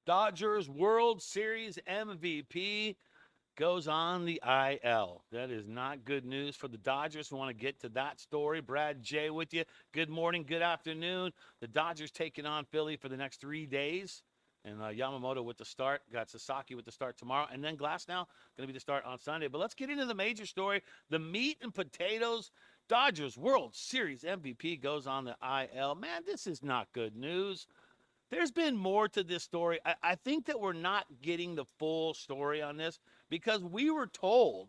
Dodgers World Series MVP goes on the IL. That is not good news for the Dodgers. We want to get to that story. Brad Jay with you. Good morning, good afternoon. The Dodgers taking on Philly for the next 3 days. And Yamamoto with the start. Got Sasaki with the start tomorrow. And then Glasnow going to be the start on Sunday. But let's get into the major story. The meat and potatoes. Dodgers World Series MVP goes on the IL. Man, this is not good news. There's been more to this story. I think that we're not getting the full story on this because we were told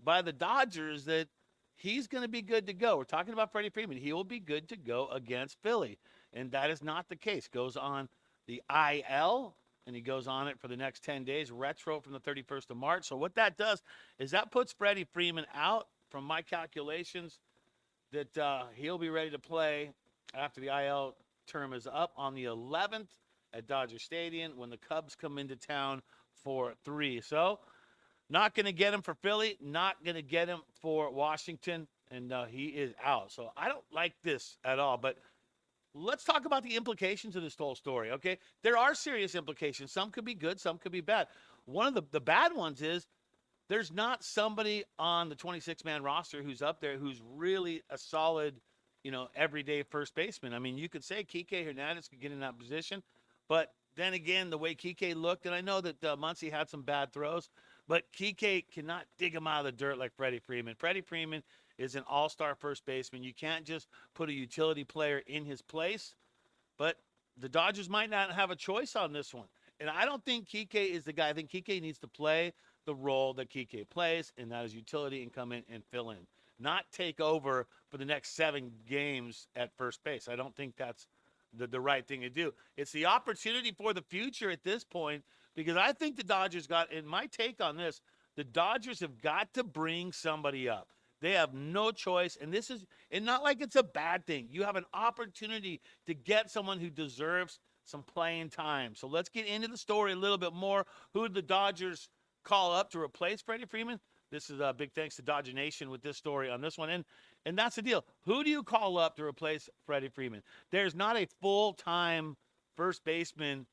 by the Dodgers that he's going to be good to go. We're talking about Freddie Freeman. He will be good to go against Philly. And that is not the case. Goes on the IL, and he goes on it for the next 10 days, retro from the 31st of March. So what that does is that puts Freddie Freeman out from my calculations that he'll be ready to play after the IL term is up on the 11th at Dodger Stadium when the Cubs come into town for 3. So not going to get him for Philly, not going to get him for Washington, and he is out. So I don't like this at all, but let's talk about the implications of this whole story, okay? There are serious implications. Some could be good, some could be bad. One of the bad ones is there's not somebody on the 26-man roster who's up there who's really a solid, everyday first baseman. I mean, you could say Kike Hernandez could get in that position, but then again, the way Kike looked, and I know that Muncy had some bad throws, but Kike cannot dig him out of the dirt like Freddie Freeman. Freddie Freeman is an all-star first baseman. You can't just put a utility player in his place, but the Dodgers might not have a choice on this one. And I don't think Kike is the guy. I think Kike needs to play the role that Kike plays, and that is utility and come in and fill in. Not take over for the next 7 games at first base. I don't think that's the right thing to do. It's the opportunity for the future at this point because I think the Dodgers in my take on this, the Dodgers have got to bring somebody up. They have no choice, and not like it's a bad thing. You have an opportunity to get someone who deserves some playing time. So let's get into the story a little bit more. Who did the Dodgers call up to replace Freddie Freeman? This is a big thanks to Dodger Nation with this story on this one. And that's the deal. Who do you call up to replace Freddie Freeman? There's not a full-time first baseman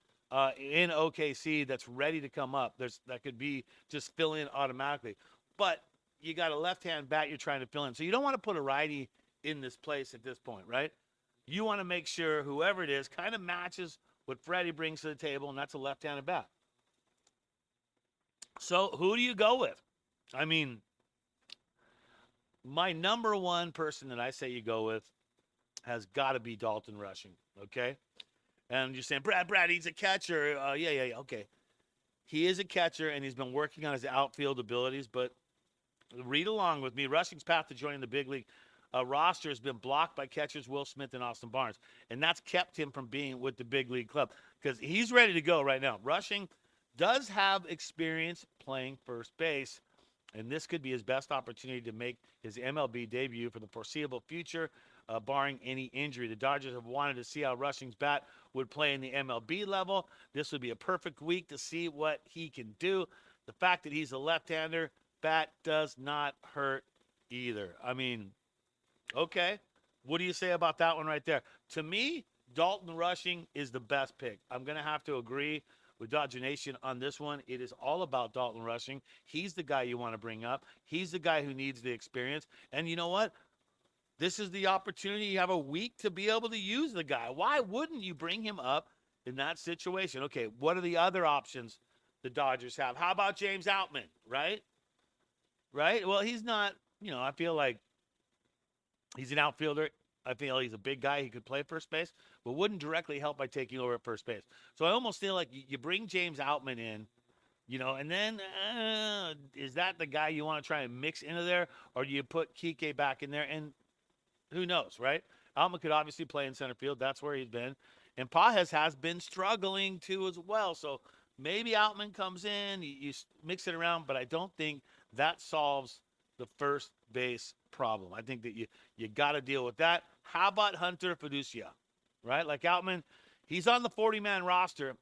in OKC that's ready to come up. That could be just fill in automatically. But you got a left-hand bat you're trying to fill in. So you don't want to put a righty in this place at this point, right? You want to make sure whoever it is kind of matches what Freddie brings to the table, and that's a left-handed bat. So who do you go with? I mean, my number one person that I say you go with has got to be Dalton Rushing, okay? And you're saying, Brad, he's a catcher. Yeah, okay. He is a catcher, and he's been working on his outfield abilities, but read along with me. Rushing's path to joining the big league roster has been blocked by catchers Will Smith and Austin Barnes, and that's kept him from being with the big league club because he's ready to go right now. Rushing does have experience playing first base, and this could be his best opportunity to make his MLB debut for the foreseeable future, barring any injury. The Dodgers have wanted to see how Rushing's bat would play in the MLB level. This would be a perfect week to see what he can do. The fact that he's a left-hander, bat does not hurt either. I mean, okay. What do you say about that one right there? To me, Dalton Rushing is the best pick. I'm going to have to agree with Dodger Nation on this one. It is all about Dalton Rushing. He's the guy you want to bring up. He's the guy who needs the experience. And you know what? This is the opportunity. You have a week to be able to use the guy. Why wouldn't you bring him up in that situation? Okay, what are the other options the Dodgers have? How about James Outman, right? Right? Well, he's not, I feel like he's an outfielder. I feel he's a big guy. He could play first base, but wouldn't directly help by taking over at first base. So I almost feel like you bring James Outman in, and then is that the guy you want to try and mix into there, or do you put Kike back in there? And who knows, right? Outman could obviously play in center field. That's where he's been. And Pajes has been struggling too as well. So maybe Outman comes in, you mix it around, but I don't think that solves the first base problem. I think that you got to deal with that. How about Hunter Fiducia, right? Like Outman, he's on the 40-man roster,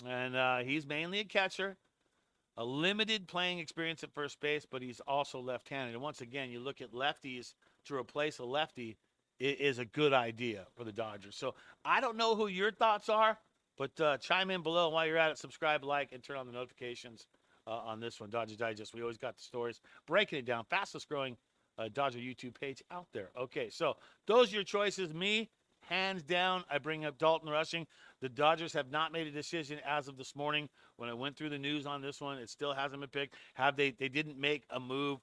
and he's mainly a catcher, a limited playing experience at first base, but he's also left-handed. And once again, you look at lefties to replace a lefty, it is a good idea for the Dodgers. So I don't know who your thoughts are, But chime in below. While you're at it, subscribe, like, and turn on the notifications on this one, Dodger Digest. We always got the stories, breaking it down. Fastest growing Dodger YouTube page out there. Okay, so those are your choices. Me, hands down, I bring up Dalton Rushing. The Dodgers have not made a decision as of this morning. When I went through the news on this one, it still hasn't been picked. They didn't make a move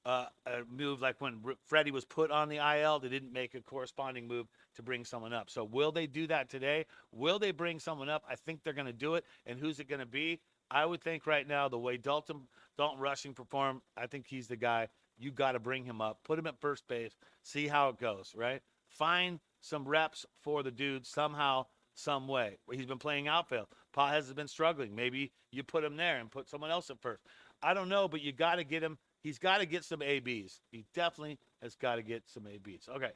like when Freddie was put on the IL. They didn't make a corresponding move to bring someone up. So will they do that today? Will they bring someone up? I think they're going to do it. And who's it going to be? I would think right now, the way Dalton Rushing performed, I think he's the guy. You got to bring him up, put him at first base, see how it goes, right? Find some reps for the dude somehow, some way. He's been playing outfield. Pajes has been struggling. Maybe you put him there and put someone else at first. I don't know, but you got to get him. He's got to get some ABs. He definitely has got to get some ABs. Okay.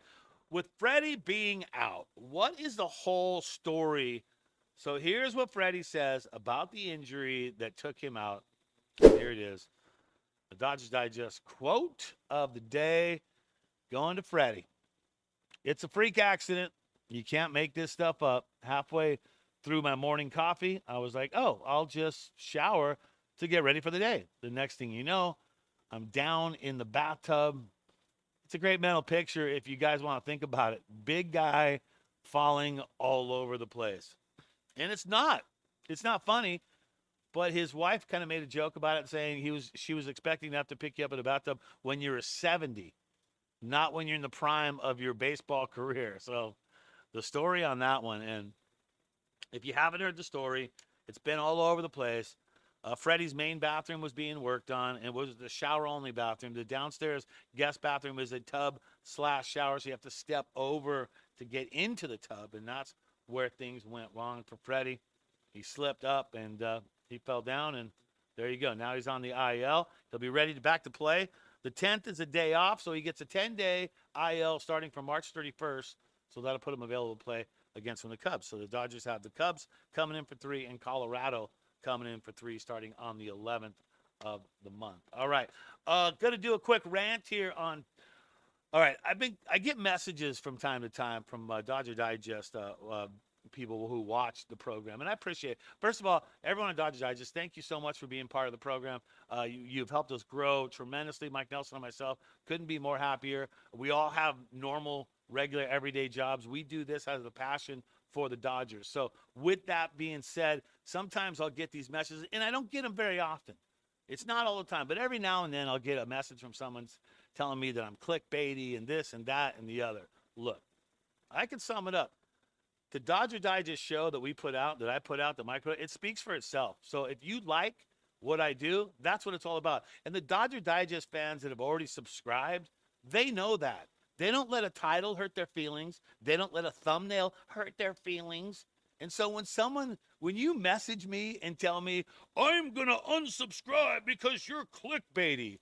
With Freddie being out, what is the whole story? So here's what Freddie says about the injury that took him out. Here it is. The Dodgers Digest quote of the day going to Freddie. It's a freak accident. You can't make this stuff up. Halfway through my morning coffee, I was like, oh, I'll just shower to get ready for the day. The next thing you know, I'm down in the bathtub. It's a great mental picture if you guys want to think about it. Big guy falling all over the place. And it's not funny, but his wife kind of made a joke about it, saying she was expecting to have to pick you up in the bathtub when you're 70, not when you're in the prime of your baseball career. So the story on that one, and if you haven't heard the story, it's been all over the place. Freddie's main bathroom was being worked on, and it was the shower-only bathroom. The downstairs guest bathroom is a tub/shower, so you have to step over to get into the tub, and that's where things went wrong for Freddie. He slipped up, and he fell down, and there you go. Now he's on the IL. He'll be ready to back to play. The 10th is a day off, so he gets a 10-day IL starting from March 31st, so that'll put him available to play against the Cubs. So the Dodgers have the Cubs coming in for 3 and Colorado coming in for 3 starting on the 11th of the month. All right. Going to do a quick rant here on – all right. I get messages from time to time from Dodger Digest people who watch the program, and I appreciate it. First of all, everyone on Dodger Digest, thank you so much for being part of the program. You've helped us grow tremendously. Mike Nelson and myself couldn't be more happier. We all have normal, regular, everyday jobs. We do this as a passion for the Dodgers. So with that being said, sometimes I'll get these messages, and I don't get them very often. It's not all the time, but every now and then I'll get a message from someone telling me that I'm clickbaity and this and that and the other. Look, I can sum it up. The Dodger Digest show that we put out, that I put out, it speaks for itself. So if you like what I do, that's what it's all about. And the Dodger Digest fans that have already subscribed, they know that. They don't let a title hurt their feelings. They don't let a thumbnail hurt their feelings. And so when you message me and tell me, I'm going to unsubscribe because you're clickbaity,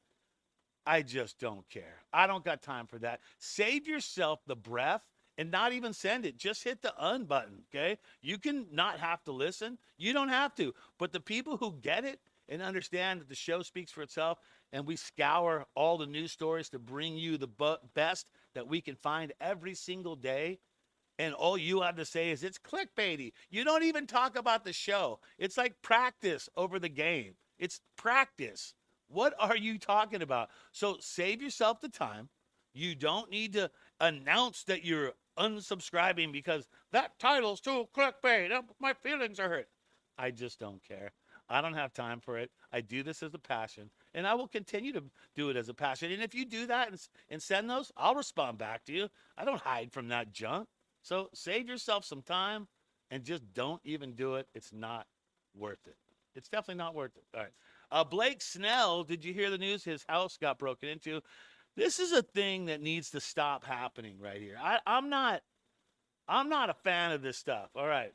I just don't care. I don't got time for that. Save yourself the breath and not even send it. Just hit the un button, okay? You can not have to listen. You don't have to. But the people who get it and understand that the show speaks for itself, and we scour all the news stories to bring you the best that we can find every single day, and all you have to say is it's clickbaity. You don't even talk about the show. It's like practice over the game. It's practice. What are you talking about? So save yourself the time. You don't need to announce that you're unsubscribing because that title's too clickbait. My feelings are hurt. I just don't care. I don't have time for it. I do this as a passion, and I will continue to do it as a passion. And if you do that and send those, I'll respond back to you. I don't hide from that junk. So save yourself some time and just don't even do it. It's not worth it. It's definitely not worth it. All right. Blake Snell, did you hear the news? His house got broken into. This is a thing that needs to stop happening right here. I'm not a fan of this stuff. All right.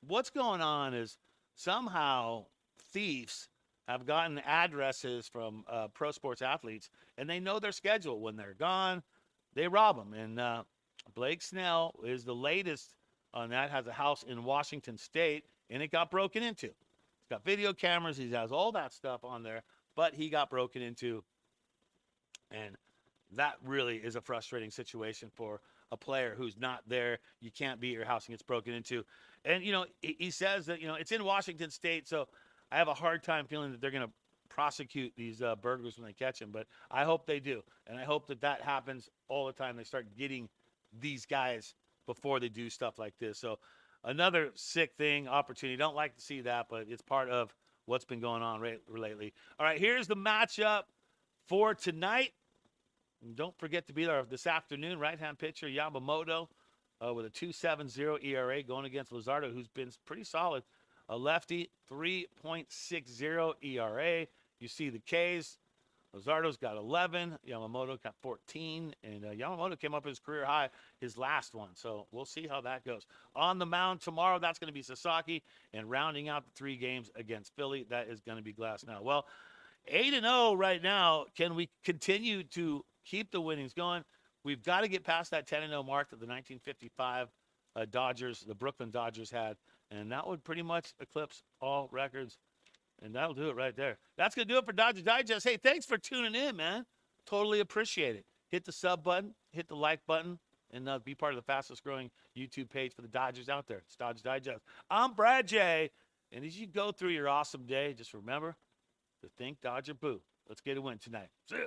What's going on is somehow thieves have gotten addresses from pro sports athletes, and they know their schedule. When they're gone, they rob them. And Blake Snell is the latest on that, has a house in Washington State, and it got broken into. He's got video cameras. He has all that stuff on there, but he got broken into. And that really is a frustrating situation for a player who's not there. You can't be at your house and gets broken into. And, he says that, it's in Washington State, so I have a hard time feeling that they're going to prosecute these burglars when they catch them. But I hope they do. And I hope that happens all the time. They start getting these guys before they do stuff like this. So another sick thing, opportunity. Don't like to see that, but it's part of what's been going on lately. All right, here's the matchup for tonight. And don't forget to be there this afternoon. Right-hand pitcher Yamamoto with a 2.70 ERA going against Luzardo, who's been pretty solid. A lefty, 3.60 ERA. You see the Ks. Luzardo's got 11. Yamamoto got 14. And Yamamoto came up his career high, his last one. So we'll see how that goes. On the mound tomorrow, that's going to be Sasaki. And rounding out the 3 games against Philly, that is going to be Glasnow. Well, 8-0 right now. Can we continue to keep the winnings going? We've got to get past that 10-0 mark that the 1955 Dodgers, the Brooklyn Dodgers had. And that would pretty much eclipse all records. And that'll do it right there. That's going to do it for Dodger Digest. Hey, thanks for tuning in, man. Totally appreciate it. Hit the sub button, hit the like button, and be part of the fastest growing YouTube page for the Dodgers out there. It's Dodger Digest. I'm Brad Jay. And as you go through your awesome day, just remember to think Dodger Boo. Let's get a win tonight. See ya.